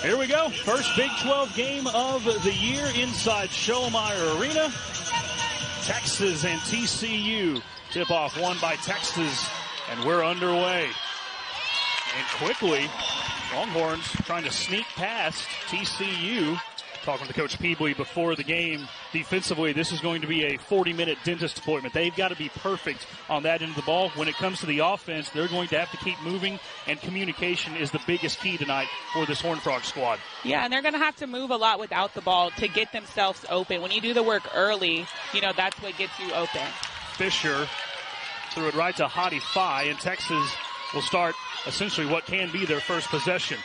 Here we go. First Big 12 game of the year inside Schollmeyer Arena. Texas and TCU. Tip-off won by Texas, and we're underway. And quickly, Longhorns trying to sneak past TCU. Talking to Coach Peebley before the game, defensively, this is going to be a 40-minute dentist appointment. They've got to be perfect on that end of the ball. When it comes to the offense, they're going to have to keep moving, and communication is the biggest key tonight for this Horned Frog squad. Yeah, and they're going to have to move a lot without the ball to get themselves open. When you do the work early, that's what gets you open. Fisher threw it right to Khadija Faye, and Texas will start essentially what can be their first possession.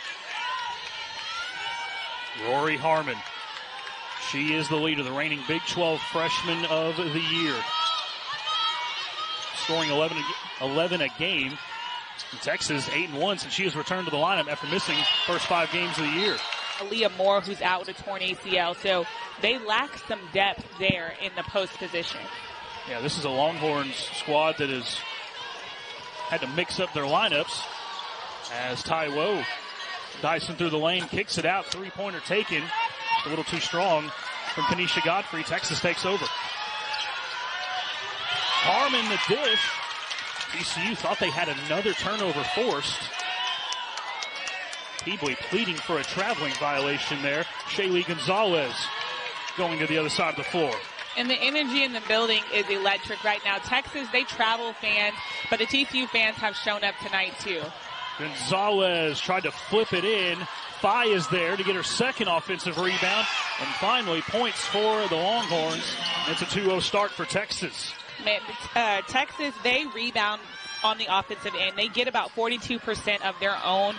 Rori Harmon. She is the leader, the reigning Big 12 freshman of the year. Scoring 11 a game. And Texas 8-1 since she has returned to the lineup after missing first 5 games of the year. Aaliyah Moore, who's out with a torn ACL, so they lack some depth there in the post position. Yeah, this is a Longhorns squad that has had to mix up their lineups as Taiwo Dyson through the lane, kicks it out, three-pointer taken. Just a little too strong from Khadija Godfrey. Texas takes over. Harmon the dish. TCU thought they had another turnover forced. Peebley pleading for a traveling violation there. Shaylee Gonzales going to the other side of the floor. And the energy in the building is electric right now. Texas, they travel fans, but the TCU fans have shown up tonight too. Gonzales tried to flip it in. Faye is there to get her second offensive rebound. And finally, points for the Longhorns. It's a 2-0 start for Texas. Texas, they rebound on the offensive end. They get about 42% of their own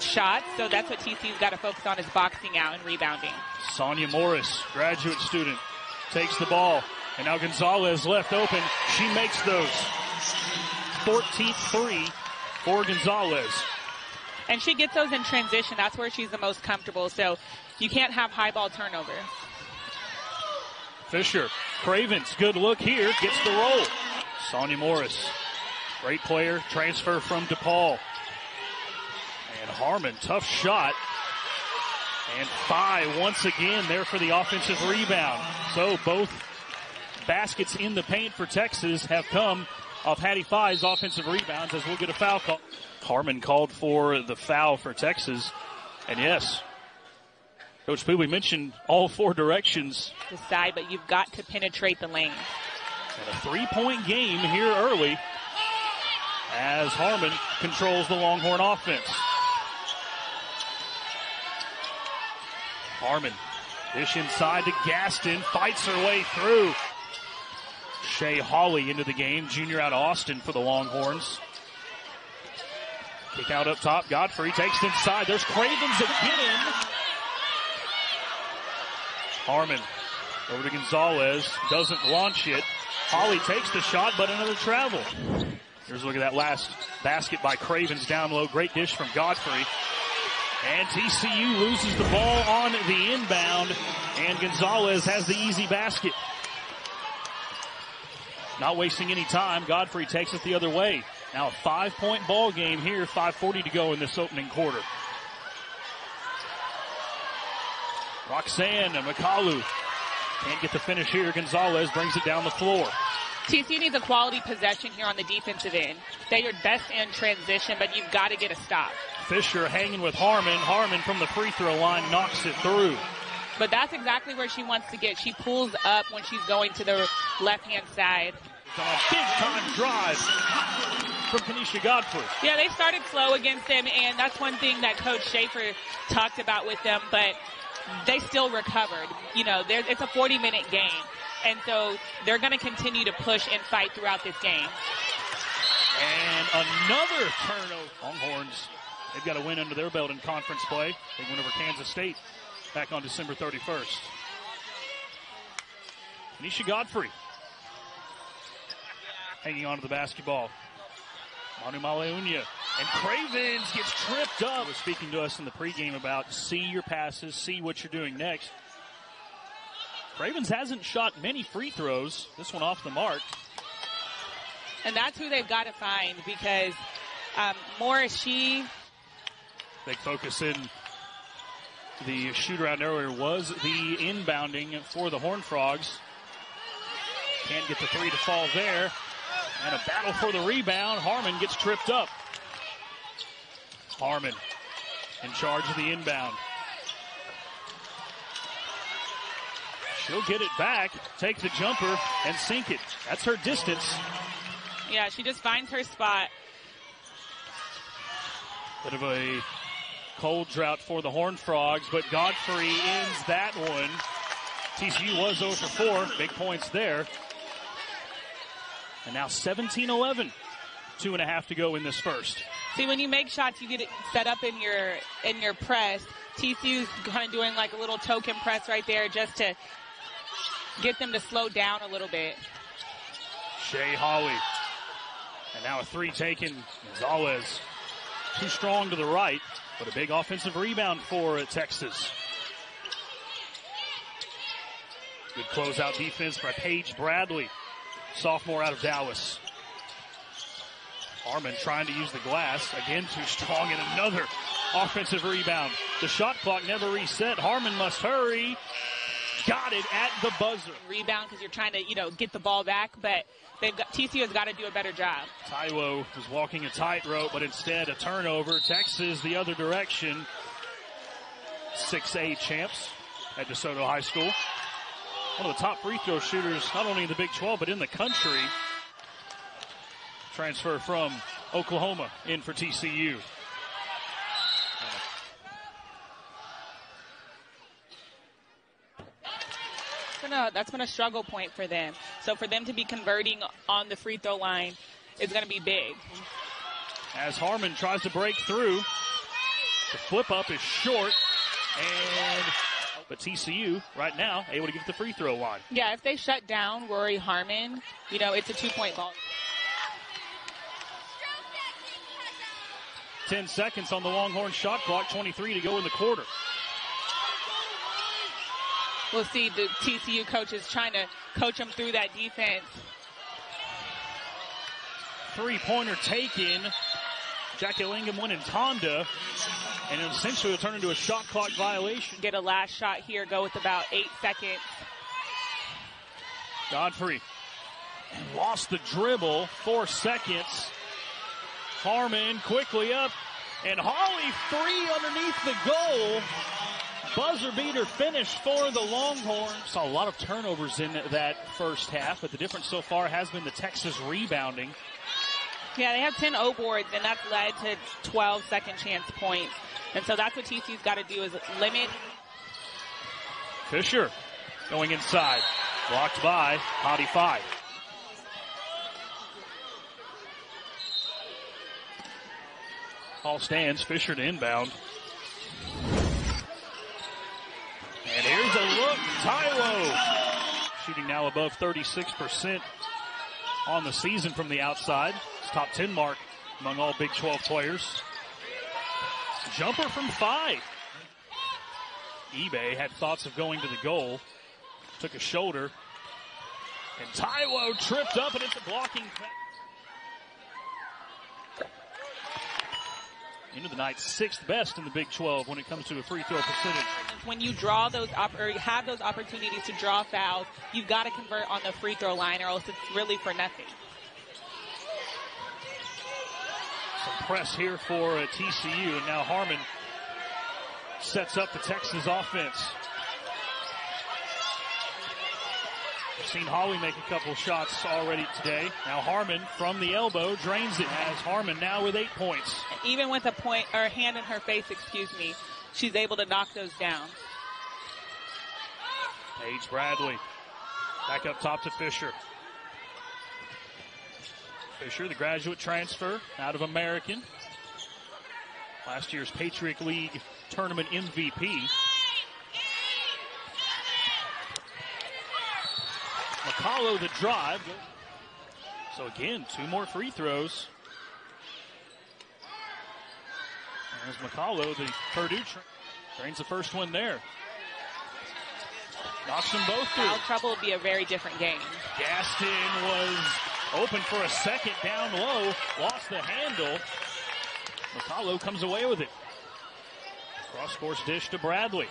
shots. So that's what TCU's got to focus on, is boxing out and rebounding. Sonia Morris, graduate student, takes the ball. And now Gonzales left open. She makes those. 14th three for Gonzales. And she gets those in transition. That's where she's the most comfortable. So you can't have high ball turnover. Fisher, Cravens, good look here, gets the roll. Sonia Morris, great player, transfer from DePaul. And Harmon, tough shot. And Faye once again there for the offensive rebound. So both baskets in the paint for Texas have come off Khadija Faye's offensive rebounds, as we'll get a foul call. Harmon called for the foul for Texas. And yes, Coach Peebley mentioned all 4 directions. Decide, but you've got to penetrate the lane. And a 3-point game here early as Harmon controls the Longhorn offense. Harmon, dish inside to Gaston, fights her way through. Shay Hawley into the game, junior out of Austin for the Longhorns. Kick out up top, Godfrey takes it inside. There's Cravens again. Harmon over to Gonzales, doesn't launch it. Hawley takes the shot, but another travel. Here's a look at that last basket by Cravens down low. Great dish from Godfrey. And TCU loses the ball on the inbound, and Gonzales has the easy basket. Not wasting any time, Godfrey takes it the other way. Now a 5-point ball game here, 5:40 to go in this opening quarter. Roxanne McCallum can't get the finish here. Gonzales brings it down the floor. TCU needs a quality possession here on the defensive end. They are best in transition, but you've got to get a stop. Fisher hanging with Harmon. Harmon from the free throw line knocks it through. But that's exactly where she wants to get. She pulls up when she's going to the left-hand side. It's on a big-time drive from Khadija Godfrey. Yeah, they started slow against them, and that's one thing that Coach Schaefer talked about with them, but they still recovered. You know, it's a 40-minute game, and so they're going to continue to push and fight throughout this game. And another turnover. Longhorns, they've got a win under their belt in conference play. They went over Kansas State back on December 31st. Khadija Godfrey hanging on to the basketball. Manu Maleunia. And Cravens gets tripped up. Was speaking to us in the pregame about see your passes, see what you're doing next. Cravens hasn't shot many free throws. This one off the mark. And that's who they've got to find, because Morris, big focus in The shooter out earlier was the inbounding for the Horned Frogs. Can't get the three to fall there. And a battle for the rebound. Harmon gets tripped up. Harmon in charge of the inbound. She'll get it back, take the jumper, and sink it. That's her distance. Yeah, she just finds her spot. Bit of a cold drought for the Horned Frogs, but Godfrey ends that one. TCU was 0 for 4. Big points there. And now 17-11. 2.5 to go in this first. See, when you make shots, you get it set up in your press. TCU's kind of doing like a little token press right there just to get them to slow down a little bit. Shea Hawley. And now a three taken. Gonzales too strong to the right, but a big offensive rebound for Texas. Good closeout defense by Paige Bradley, sophomore out of Dallas. Harmon trying to use the glass. Again, too strong, and another offensive rebound. The shot clock never reset. Harmon must hurry. Got it at the buzzer. Rebound because you're trying to, get the ball back, but TCU has got to do a better job. Taiwo was walking a tightrope, but instead a turnover. Texas the other direction. 6A champs at DeSoto High School. One of the top free throw shooters, not only in the Big 12, but in the country. Transfer from Oklahoma in for TCU. That's been a struggle point for them. So for them to be converting on the free throw line is going to be big. As Harmon tries to break through, the flip up is short, but TCU right now able to get the free throw line. Yeah, if they shut down Rori Harmon, it's a 2-point ball. 10 seconds on the Longhorn shot clock, 23 to go in the quarter. We'll see the TCU coaches trying to coach them through that defense. Three-pointer taken. Jackie Lingham went in Tonda, and essentially it'll turn into a shot clock violation. Get a last shot here, go with about 8 seconds. Godfrey lost the dribble, 4 seconds. Harmon quickly up, and Hawley three underneath the goal. Buzzer beater finish for the Longhorns. Saw a lot of turnovers in that first half, but the difference so far has been the Texas rebounding. Yeah, they have 10 O boards, and that's led to 12 second chance points. And so that's what TCU's got to do is limit. Fisher going inside. Blocked by Khadija Faye. Call stands. Fisher to inbound. And here's a look. Taiwo shooting now above 36% on the season from the outside. It's top 10 mark among all Big 12 players. Jumper from Faye. eBay had thoughts of going to the goal. Took a shoulder. And Taiwo tripped up, and it's a blocking foul. Into the night, 6th best in the Big 12 when it comes to a free throw percentage. When you draw those or you have those opportunities to draw fouls, you've got to convert on the free throw line, or else it's really for nothing. Some press here for TCU, and now Harmon sets up the Texas offense. We've seen Hawley make a couple shots already today. Now Harmon from the elbow drains it, as Harmon now with 8 points. Even with a point or a hand in her face, she's able to knock those down. Paige Bradley back up top to Fisher. Fisher, the graduate transfer out of American. Last year's Patriot League tournament MVP. McCullough the drive. So again, 2 more free throws. There's McCullough, the Purdue drains the first one there. Knocks them both through. Foul trouble would be a very different game. Gaston was open for a second down low. Lost the handle. McCullough comes away with it. Cross-course dish to Bradley.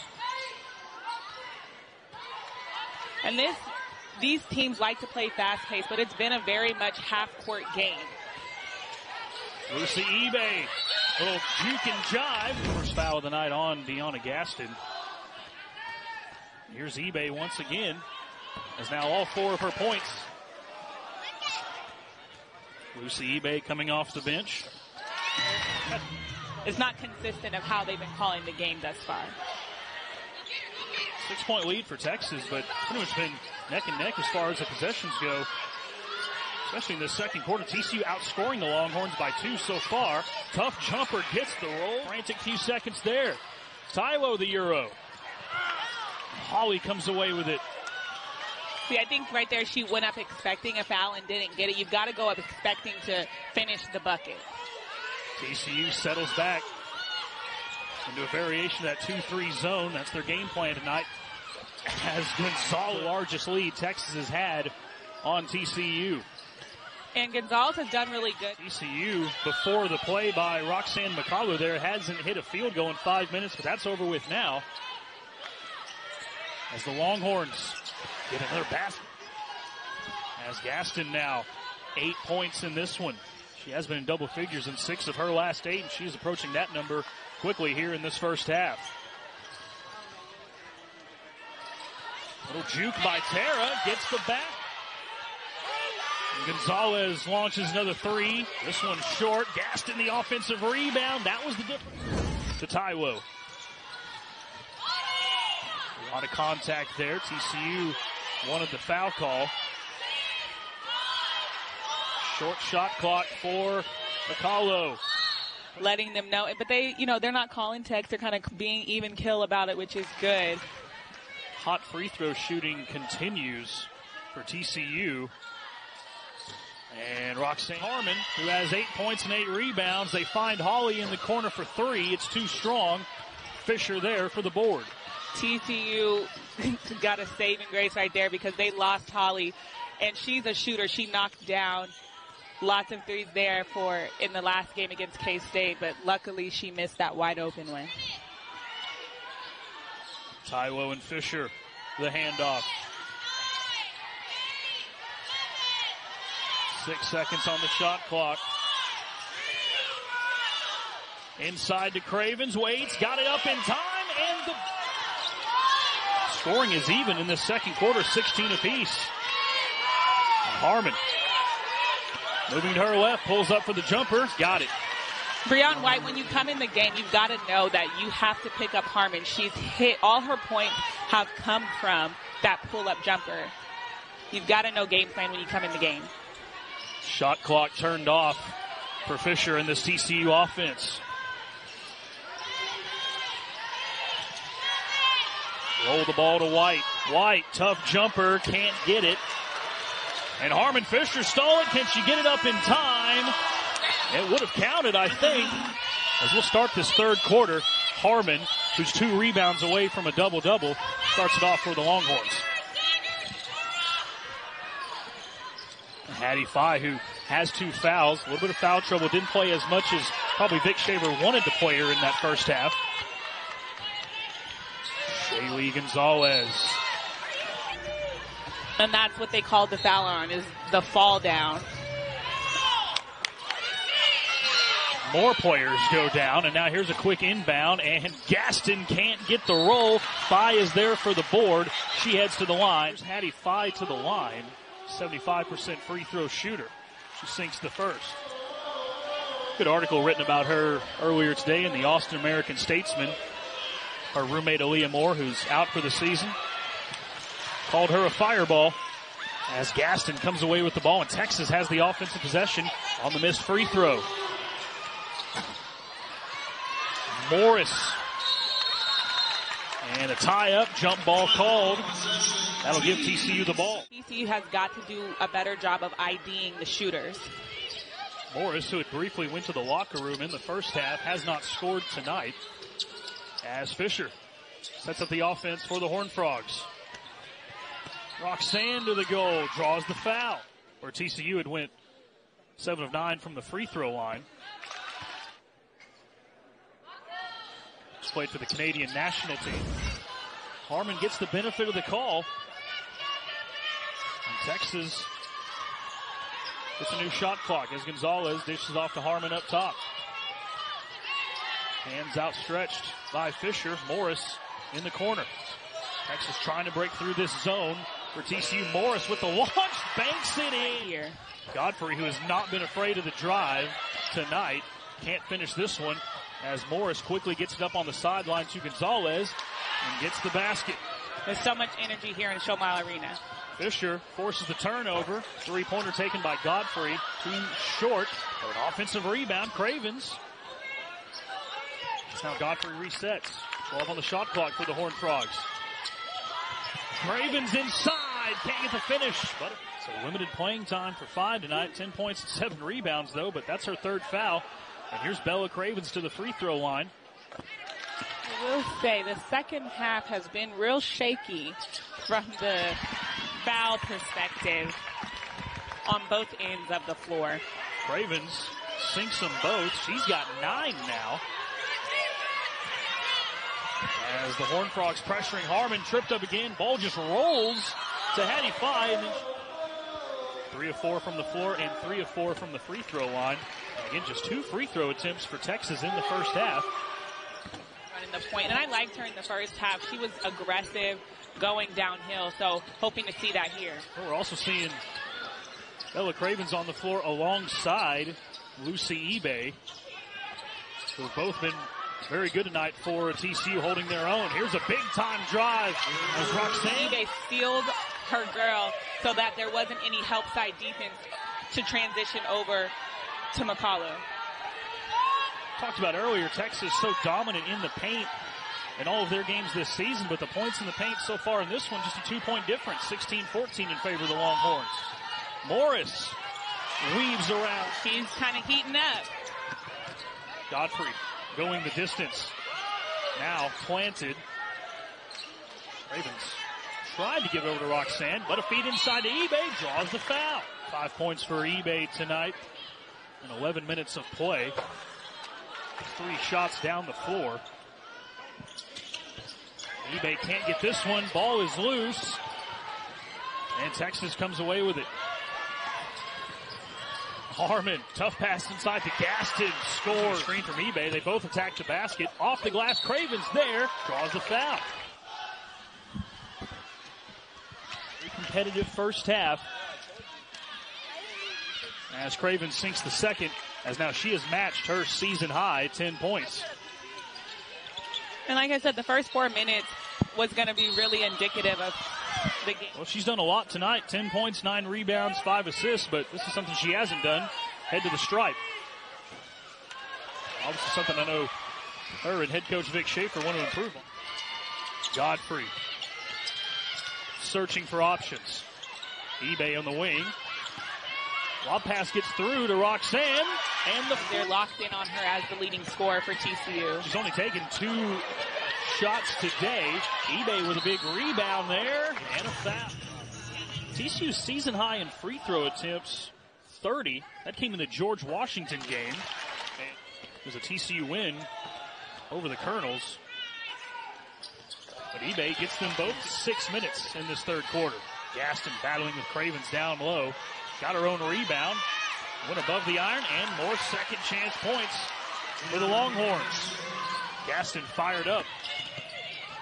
And these teams like to play fast-paced, but it's been a very much half-court game. Lucy eBay, little juke and jive. First foul of the night on DeYona Gaston. Here's eBay once again, as now all 4 of her points. Lucy eBay coming off the bench. It's not consistent of how they've been calling the game thus far. 6-point lead for Texas, but pretty much been neck and neck as far as the possessions go. Especially in the second quarter. TCU outscoring the Longhorns by 2 so far. Tough jumper gets the roll. Frantic few seconds there. Tylo the Euro. Holly comes away with it. See, I think right there she went up expecting a foul and didn't get it. You've got to go up expecting to finish the bucket. TCU settles back into a variation of that 2-3 zone. That's their game plan tonight. As Gonzales, the largest lead Texas has had on TCU. And Gonzales has done really good. TCU, before the play by Roxanne McCullough there, hasn't hit a field goal in 5 minutes, but that's over with now. As the Longhorns get another basket. As Gaston now 8 points in this one. She has been in double figures in 6 of her last 8, and she's approaching that number quickly here in this first half. Little juke by Tara, gets the back. And Gonzales launches another 3. This one's short. Gaston the offensive rebound. That was the difference to Taiwo. A lot of contact there. TCU wanted the foul call. Short shot clock for McCullough. Letting them know, but they're not calling text. They're kind of being even kill about it, which is good. Hot free throw shooting continues for TCU. And Roxanne Harmon, who has 8 points and 8 rebounds. They find Holly in the corner for 3. It's too strong. Fisher there for the board. TCU got a saving grace right there because they lost Holly, and she's a shooter. She knocked down lots of threes there in the last game against K-State, but luckily she missed that wide open one. Taiwo and Fisher, the handoff. 6 seconds on the shot clock. Inside to Cravens, waits, got it up in time, and the scoring is even in the second quarter, 16 apiece. Harmon moving to her left, pulls up for the jumper, got it. Breon White, when you come in the game, you've got to know that you have to pick up Harmon. She's hit, all her points have come from that pull-up jumper. You've got to know game plan when you come in the game. Shot clock turned off for Fisher in this TCU offense. Roll the ball to White. White, tough jumper, can't get it. And Harmon Fisher stole it. Can she get it up in time? It would have counted, I think. As we'll start this third quarter, Harmon, who's 2 rebounds away from a double-double, starts it off for the Longhorns. Khadija Faye, who has 2 fouls, a little bit of foul trouble, didn't play as much as probably Vic Shaver wanted to play her in that first half. Shaylee Gonzales. And that's what they called the foul on, is the fall down. More players go down, and now here's a quick inbound, and Gaston can't get the roll. Faye is there for the board. She heads to the line. Here's Khadija Faye to the line, 75% free throw shooter. She sinks the first. Good article written about her earlier today in the Austin American Statesman. Her roommate Aaliyah Moore, who's out for the season, called her a fireball as Gaston comes away with the ball, and Texas has the offensive possession on the missed free throw. Morris. And a tie-up, jump ball called. That'll give TCU the ball. TCU has got to do a better job of IDing the shooters. Morris, who had briefly went to the locker room in the first half, has not scored tonight. As Fisher sets up the offense for the Horned Frogs. Roxanne to the goal, draws the foul. Where TCU had went 7 of 9 from the free throw line. played for the Canadian national team. Harmon gets the benefit of the call. And Texas gets a new shot clock as Gonzales dishes off to Harmon up top. Hands outstretched by Fisher. Morris in the corner. Texas trying to break through this zone for TCU. Morris with the launch, banks it in. Here. Godfrey, who has not been afraid of the drive tonight, can't finish this one as Morris quickly gets it up on the sideline to Gonzales and gets the basket. There's so much energy here in Shomile Arena. Fisher forces the turnover. Three-pointer taken by Godfrey. Too short. An offensive rebound. Cravens. Now Godfrey resets. 12 on the shot clock for the Horned Frogs. Cravens inside. Can't get the finish. But it's a limited playing time for 5 tonight. 10 points and 7 rebounds, though. But that's her third foul. And here's Bella Cravens to the free throw line. I will say the second half has been real shaky from the foul perspective on both ends of the floor. Cravens sinks them both. She's got 9 now. As the Horned Frogs pressuring Harmon, tripped up again. Ball just rolls to Khadija Faye. And 3 of 4 from the floor and 3 of 4 from the free throw line. And again, just 2 free throw attempts for Texas in the first half. Running the point, and I liked her in the first half. She was aggressive, going downhill, so hoping to see that here. Well, we're also seeing Bella Cravens on the floor alongside Lucy Ebay, who've both been very good tonight for TCU, holding their own. Here's a big-time drive as Roxanne. Ebay sealed her girl so that there wasn't any help side defense to transition over to McCullough. Talked about earlier, Texas so dominant in the paint in all of their games this season, but the points in the paint so far in this one, just a 2-point difference, 16-14 in favor of the Longhorns. Morris weaves around. She's kind of heating up. Godfrey going the distance. Now planted. Ravens tried to give it over to Roxanne, but a feed inside to eBay, draws the foul. 5 points for eBay tonight in 11 minutes of play. 3 shots down the floor. eBay can't get this one. Ball is loose. And Texas comes away with it. Harmon, tough pass inside to Gaston. Score. Screen from eBay. They both attack the basket. Off the glass, Cravens there. Draws the foul. Very competitive first half. As Cravens sinks the second, as now she has matched her season high 10 points. And like I said, the first 4 minutes was going to be really indicative of the game. Well, she's done a lot tonight. 10 points, 9 rebounds, 5 assists, but this is something she hasn't done. Head to the stripe. Obviously something I know her and head coach Vic Schaefer want to improve on. Godfrey searching for options. eBay on the wing. Lob pass gets through to Roxanne, and they're locked in on her as the leading scorer for TCU. She's only taken 2 shots today. eBay with a big rebound there, and a foul. TCU's season high in free throw attempts, 30. That came in the George Washington game. It was a TCU win over the Colonels. But eBay gets them both 6 minutes in this third quarter. Gaston battling with Cravens down low. Got her own rebound. Went above the iron, and more second chance points for the Longhorns. Gaston fired up.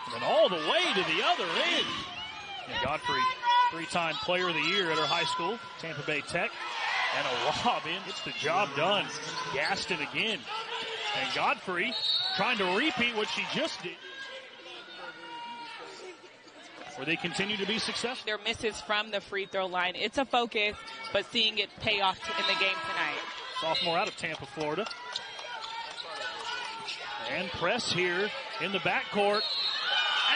And then all the way to the other end. And Godfrey, 3-time player of the year at her high school, Tampa Bay Tech. And a lob in. Gets the job done. Gaston again. And Godfrey trying to repeat what she just did. Where they continue to be successful. Their misses from the free throw line. It's a focus, but seeing it pay off in the game tonight. Sophomore out of Tampa, Florida. And press here in the backcourt.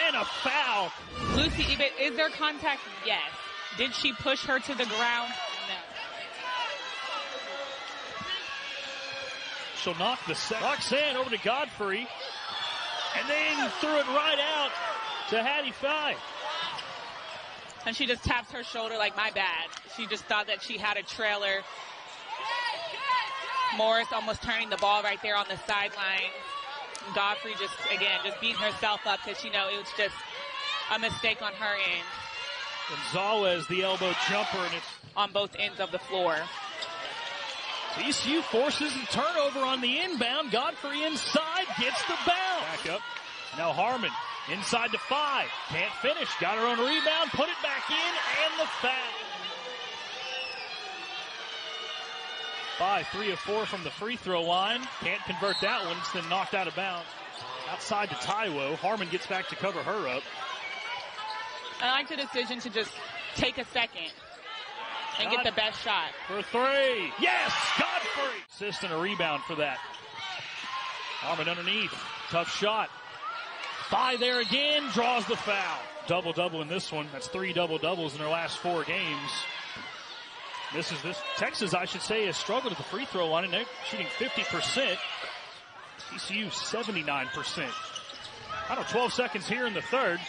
And a foul. Lucy, is there contact? Yes. Did she push her to the ground? No. She'll knock the second. Roxanne over to Godfrey. And then threw it right out to Khadija Faye. And she just taps her shoulder like, my bad. She just thought that she had a trailer. Morris almost turning the ball right there on the sideline. Godfrey just beating herself up because, it was just a mistake on her end. Gonzales, the elbow jumper, and it's on both ends of the floor. TCU forces a turnover on the inbound. Godfrey inside, gets the bounce. Back up. Now Harmon inside to 5. Can't finish. Got her own rebound. Put it back in, and the foul. 5, 3 of 4 from the free throw line. Can't convert that one. It's then knocked out of bounds. Outside to Taiwo. Harmon gets back to cover her up. I like the decision to just take a second and get the best shot. For 3. Yes! Godfrey! Assist and a rebound for that. Harmon underneath. Tough shot. 5 there again. Draws the foul. Double-double in this one. That's 3 double-doubles in their last 4 games. Texas, I should say, has struggled at the free throw line, and they're shooting 50%. TCU 79%. 12 seconds here in the third.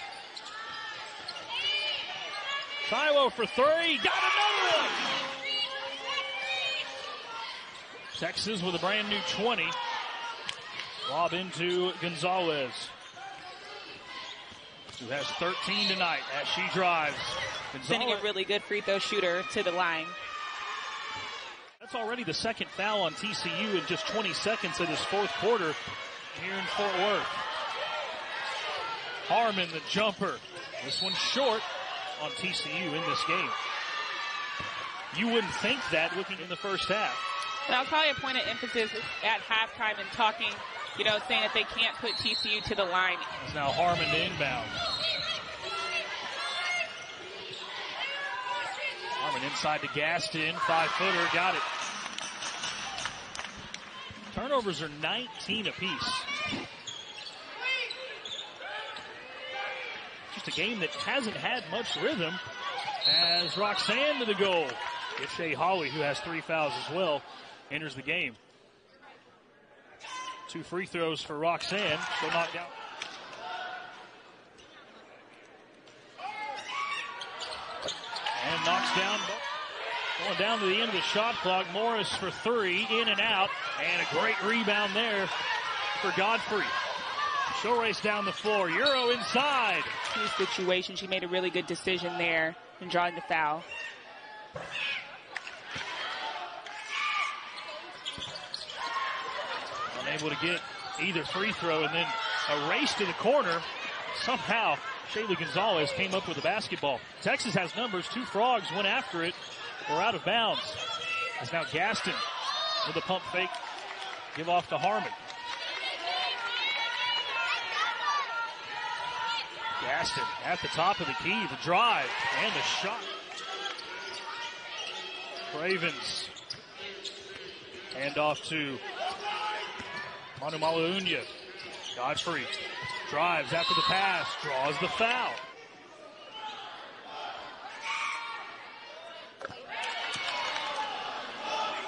Taiwo for 3. Got another one! Texas with a brand new 20. Lob into Gonzales, who has 13 tonight as she drives. Sending a really good free throw shooter to the line. That's already the second foul on TCU in just 20 seconds of this fourth quarter here in Fort Worth. Harmon, the jumper. This one's short on TCU in this game. You wouldn't think that looking in the first half. That was probably a point of emphasis at halftime and talking, saying that they can't put TCU to the line. It's now Harmon to inbound. Harmon inside to Gaston, 5-footer, got it. Turnovers are 19 apiece. Just a game that hasn't had much rhythm as Roxanne to the goal. It's Shea Holly, who has 3 fouls as well, enters the game. 2 free throws for Roxanne. She'll knock down. And knocks down. Going down to the end of the shot clock. Morris for 3, in and out. And a great rebound there for Godfrey. She'll race down the floor. Euro inside. Key situation. She made a really good decision there in drawing the foul. Unable to get either free throw, and then a race to the corner. Somehow, Shaylee Gonzales came up with the basketball. Texas has numbers. 2 Frogs went after it. We're out of bounds. It's now Gaston with a pump fake. Give off to Harmon. Gaston at the top of the key. The drive and the shot. Cravens. Hand off to Manu Malaunia. Godfrey drives after the pass. Draws the foul.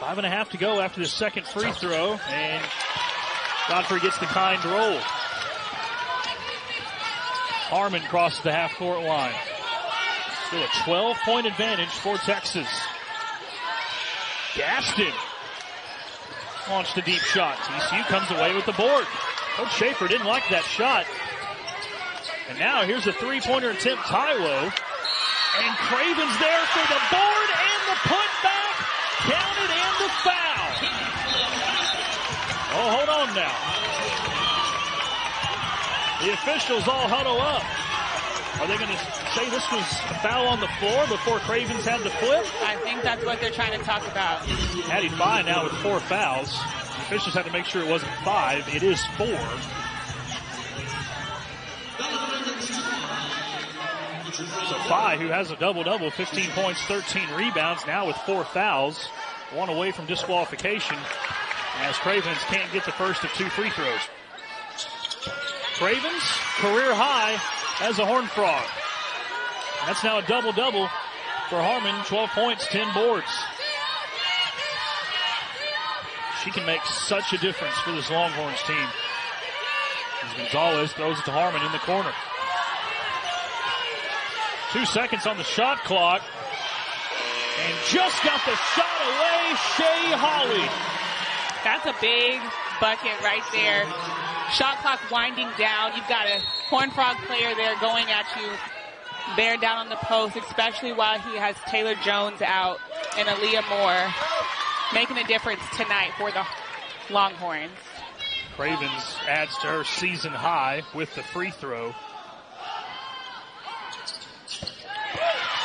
Five and a half to go after the second free throw, and Godfrey gets the kind roll. Harmon crosses the half-court line. Still a 12-point advantage for Texas. Gaston launched a deep shot. TCU comes away with the board. Coach Schaefer didn't like that shot. And now here's a three-pointer attempt, Taiwo. And Craven's there for the board and the putback. Counted and the foul. Oh, hold on now. The officials all huddle up. Are they going to say this was a foul on the floor before Cravens had the flip? I think that's what they're trying to talk about. Addie Faye now with 4 fouls. The officials had to make sure it wasn't 5. It is 4. So Faye, who has a double-double, 15 points, 13 rebounds, now with 4 fouls. 1 away from disqualification as Cravens can't get the first of 2 free throws. Cravens, career high as a Horned Frog. That's now a double-double for Harmon, 12 points, 10 boards. She can make such a difference for this Longhorns team. As Gonzales throws it to Harmon in the corner. 2 seconds on the shot clock. And just got the shot away, Shea Holly. That's a big bucket right there. shot clock winding down. You've got a Horned Frog player there going at you, bear down on the post, especially while he has Taylor Jones out and Aaliyah Moore making a difference tonight for the Longhorns. Cravens adds to her season high with the free throw.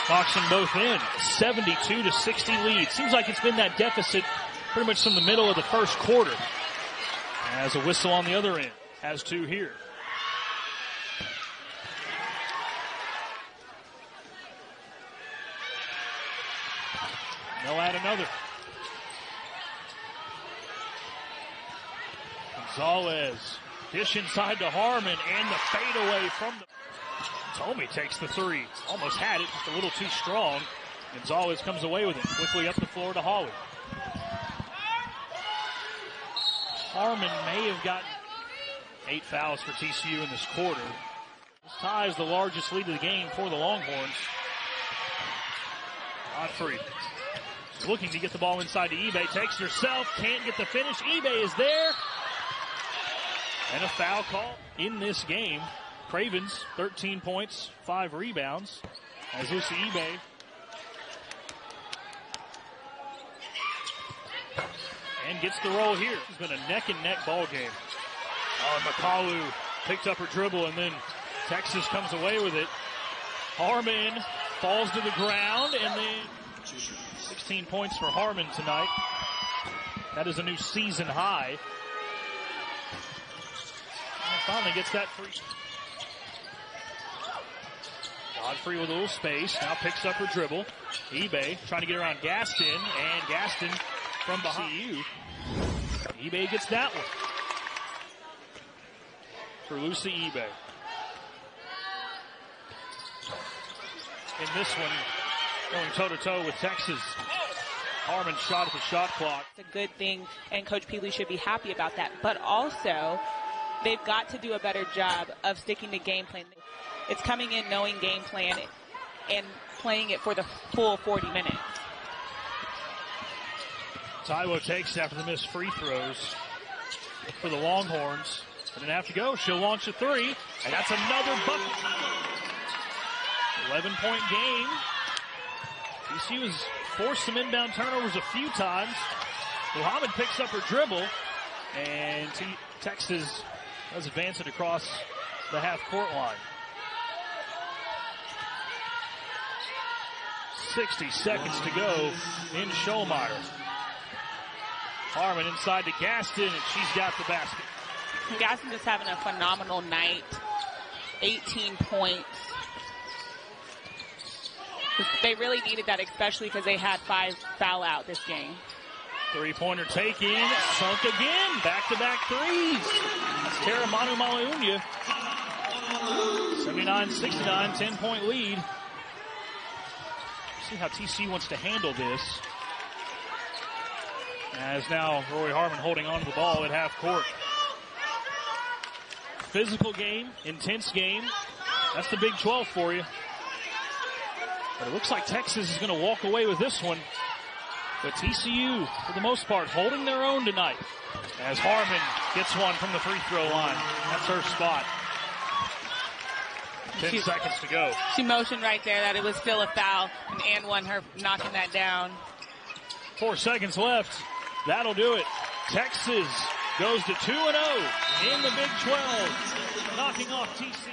Knocks them both in. 72-60 lead. Seems like it's been that deficit pretty much from the middle of the first quarter. Has a whistle on the other end. Has two here. They'll add another. Gonzales. Dish inside to Harmon and the fadeaway from the... Tomey takes the three. Almost had it, just a little too strong. Gonzales comes away with it. Quickly up the floor to Holly. Harmon may have gotten 8 fouls for TCU in this quarter. This ties the largest lead of the game for the Longhorns. Godfrey is looking to get the ball inside to eBay. Takes it herself. Can't get the finish. eBay is there. And a foul call in this game. Cravens, 13 points, 5 rebounds. As Lucy eBay and gets the roll here. It's been a neck-and-neck ball game. McCallum picked up her dribble, and then Texas comes away with it. Harmon falls to the ground, and then 16 points for Harmon tonight. That is a new season high. And finally gets that free. Godfrey with a little space. Now picks up her dribble. eBay trying to get around Gaston, and Gaston from behind. TCU. eBay gets that one. For Lucy eBay. In this one, going toe-to-toe with Texas. Harmon shot at the shot clock. It's a good thing, and Coach Peely should be happy about that. But also, they've got to do a better job of sticking to game plan. It's coming in knowing game plan and playing it for the full 40 minutes. Taiwo takes after the missed free throws for the Longhorns. Didn't have to go. She'll launch a three, and that's another bucket. 11-point game. TCU has forced some inbound turnovers a few times. Muhammad picks up her dribble, and Texas does advance it across the half-court line. 60 seconds to go in Schollmeyer. Harmon inside to Gaston, and she's got the basket. Gaston just having a phenomenal night. 18 points. They really needed that, especially because they had 5 foul out this game. Three-pointer taken, sunk again, back-to-back threes. That's Tara Manu-Malaunia. 79-69, 10-point lead. See how TCU wants to handle this. As now Rori Harmon holding on to the ball at half court. Physical game, intense game. That's the Big 12 for you. But it looks like Texas is going to walk away with this one. But TCU, for the most part, holding their own tonight. As Harmon gets one from the free throw line. That's her spot. 10 seconds to go. She motioned right there that it was still a foul, and Ann won her knocking that down. 4 seconds left. That'll do it. Texas goes to 2-0 in the Big 12, knocking off TCU.